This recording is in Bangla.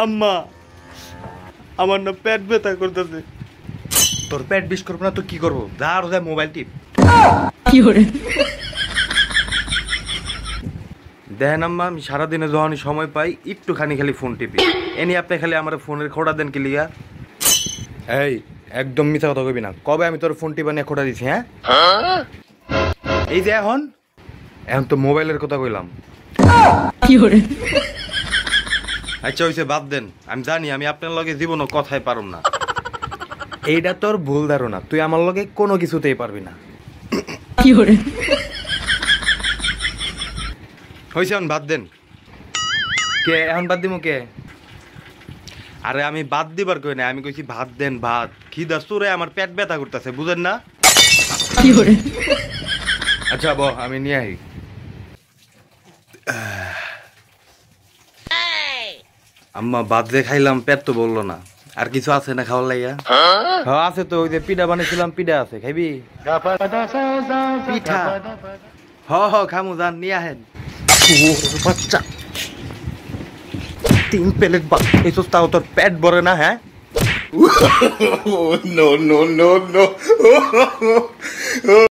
আম্মা আমার না পেট ব্যথা করতেছে। তোর পেট বিষ করবো না তো কি করবো? যা আর যা মোবাইল টিপ। দেখেন আম্মা, আমি সারাদিনে যখনই সময় পাই একটুখানি খালি ফোন টিপি। এনি আপনি খালি আমার ফোনের খোড়া দেন কি লিগা? এই একদম মিথ্যা কথা কবি না। কবে আমি তোর ফোন টিপা নিয়ে খোটা দিছি? হ্যাঁ, এই যে এখন এখন তো মোবাইলের কথা কইলাম। আচ্ছা হইছে, বাদ দেন। আমি জানি আমি আপনার লগে জীবনও কথাই পারুম না। এইটা তোর ভুল ধারণা। তুই আমার লগে কোনো কিছুতেই পারবি না। হইছে, এখন বাদ দেন। কে এখন বাদ দিমু কে? আরে আমি বাদ দিবার কই না, আমি কইছি ভাত দেন ভাত। খিদা চোরে আমার পেট ব্যথা করতেছে, বুঝেন না? আচ্ছা বহ, আমি নিয়ে আই। আম্মা ভাত যে খাইলাম পেট তো বললো না। আর কিছু আছে না খাওয়ার লাইয়া? হ্যাঁ আছে তো, ওই যে পিঠা বানাইছিলাম, পিঠা আছে, খাইবি? পিঠা হ খামু, যান নিয়ে আহেন। বাচ্চা 3 প্লেট ভাত খাইছস, তাও তোর পেট ভরে না? হ্যাঁ, no, no, no, no.